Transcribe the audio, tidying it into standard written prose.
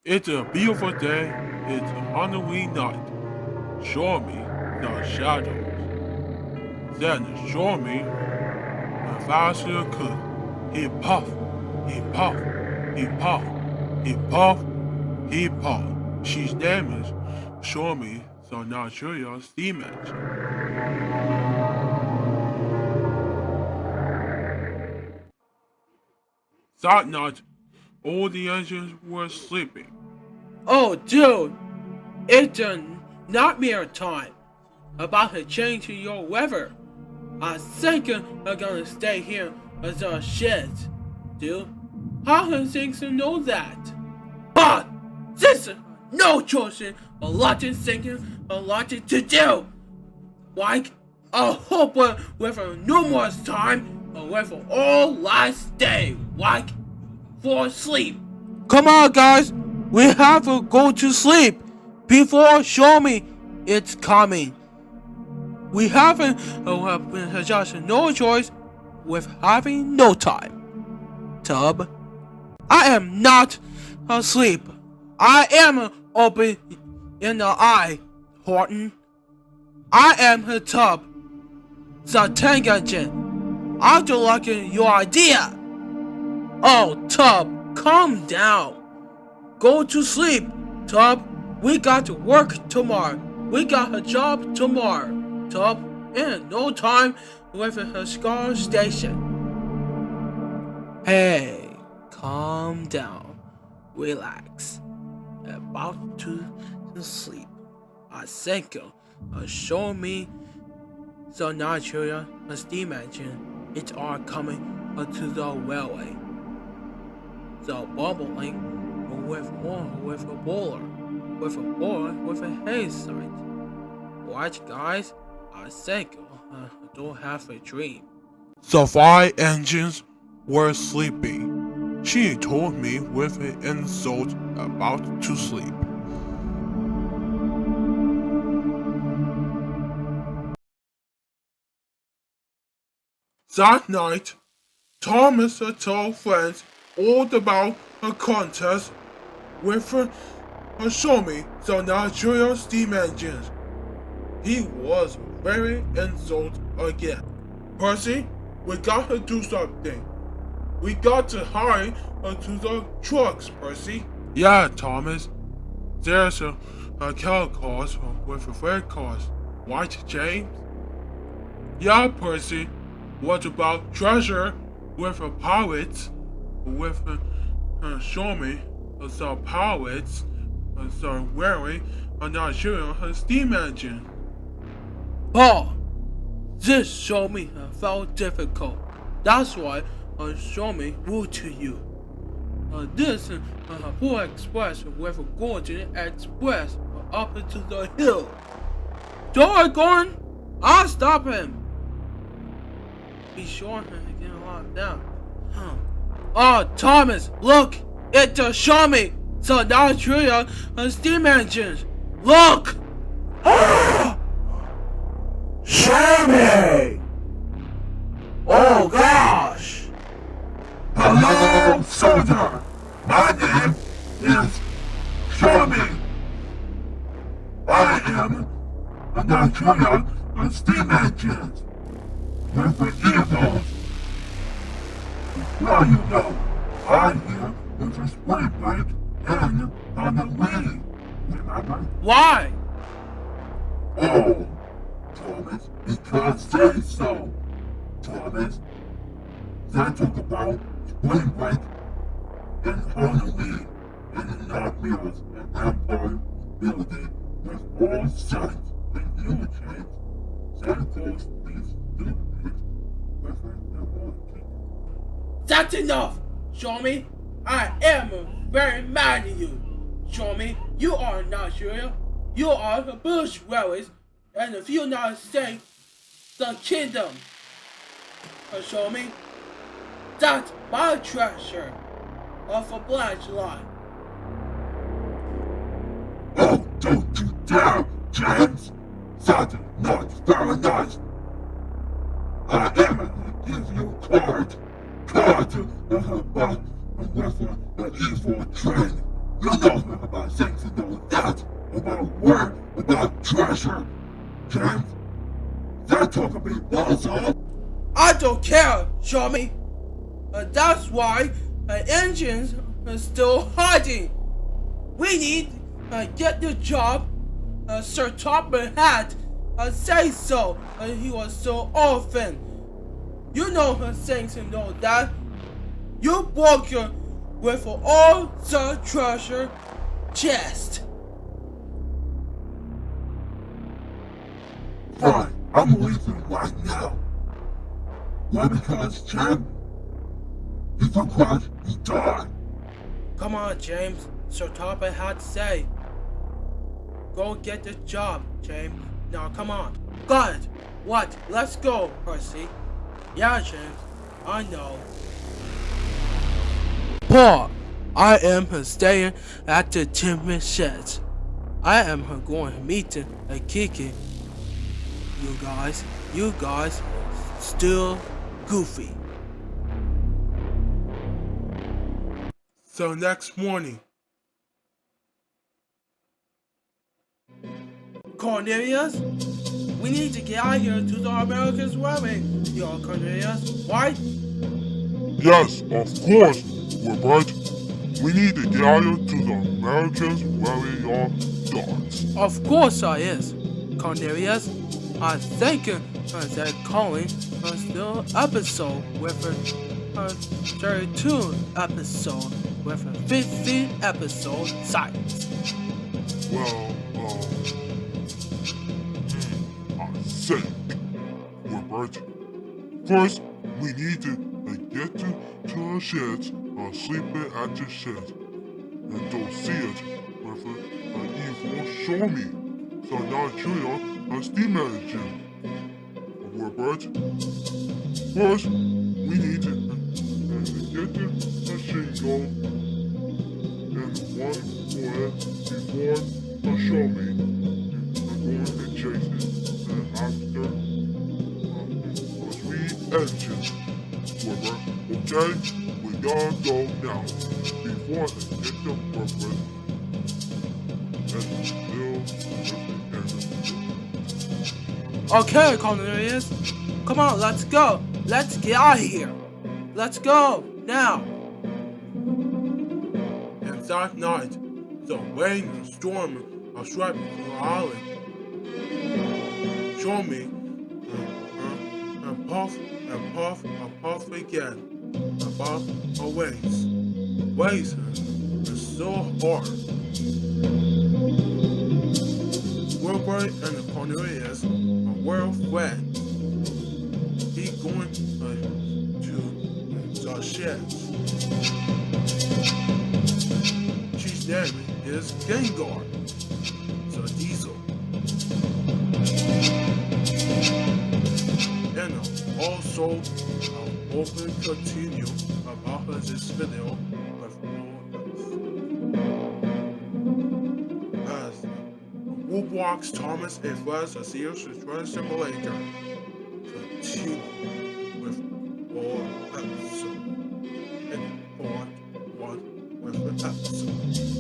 It's a beautiful day. It's a Halloween night. Show me the shadows. Then show me the faster could. He puff, he puff, he puff, he puff, he puff. She's name is Show me the natural steam engine. That night, all the engines were sleeping. Oh, dude, it's a nightmare time. About to change to your weather. I think I'm gonna stay here as a shed, dude. How can things know that? But this is no choice, a lot of thinking, a lot to do. Like, I hope with a numerous time, with all last day, like, for sleep. Come on, guys, we have to go to sleep before show me it's coming. We haven't just no choice with having no time. Tub, I am not asleep. I am open in the eye, Horton. I am the tub, the tank engine. I don't like your idea. Oh, Tub, calm down. Go to sleep, Tub. We got to work tomorrow. We got a job tomorrow, Tub. In no time with a scar station. Hey, calm down. Relax. About to sleep. I think show me the natural steam engine. It's all coming to the railway. The bubbling with a boiler, with a haze sight. What, guys? I think I don't have a dream. The fire engines were sleeping. She told me with an insult about to sleep. That night, Thomas told friends all about a contest with show me the natural steam engines. He was very insulted again. Percy, we got to do something. We got to hurry to the trucks, Percy. Yeah, Thomas. There's a cow cars with a red cars. Right, James? Yeah, Percy. What about treasure with a pirates? With show me the pirates are wearing a natural steam engine. Paul, this show me felt difficult. That's why show me rude to you. This poor express with a golden express up to the hill. Doggone! I'll stop him. Be sure to get locked down. Oh, Thomas, look! It's show me the natural steam engines. Look! Shammy! Oh gosh! Hello, soldier! My name is Shammy. I am a natural steam engine with the evil. Now you know, I'm here with a spring break and on the lead. Remember? Why? Oh, Thomas, because say so. Thomas, that talk about spring break and Halloween and the nightmares and Empire building with all sights and illustrates Santa Claus leaves new kids with their own king. That's enough, show me. I am very mad at you. Show me, you are not sure. You are the Bush Railways, and if you not say the kingdom, show me, that's my treasure of a black line. Oh, don't you dare, James! That's not very nice. I am gonna give you a card. Card, but with an evil train. You know about things you know that, about work, about treasure. James, that took a big balls off. I don't care, show me. That's why engines are still hiding. We need get the job. Sir Topper had say so. He was so often. You know things to know that. You broke your with all the treasure chest. Fine, I'm leaving right now. Why? Because, Jim, if you crash, you die. Come on, James. Sir Topper had to say. Go get the job, James. Now come on. Got it. What? Let's go, Percy. Yeah, James. I know. Paul, I am staying at the timber sheds. I am going to meet a Kiki. You guys, still goofy. So next morning, Cornelius, we need to get out of here to the Americans' wedding. Yo, Cornelius, right? Yes, of course, Robert. We need to get out here to the Americans wearing your dogs. Of course I is, Cornelius. I think that calling a still episode with a 32 episode with a 15 episode silence. Well, I say, Robert. First, we need to get to the sheds, sleeping at the sheds, and don't see it with an evil show me. So now Julia, a steam engine. Robert. First, we need to get to the shingle and one more before the show me. We're going to chase it and after the 3 engines. Robert, okay? We gotta go now before they get the purpose and still Okay, Cornelius. Come on, let's go. Let's get out of here. Let's go now. and that night, the rain and storm are sweeping through the island. Show me, and puff again, above the waves. Waves is so hard. Wilbur and Cornelius are well friends. He's going to the sheds. She's name is Gengar, the Diesel. And also, I'll open continue about this video with more as Roblox Thomas and Flash a serious return simulator. Continue with all episodes and part 1 with the episode.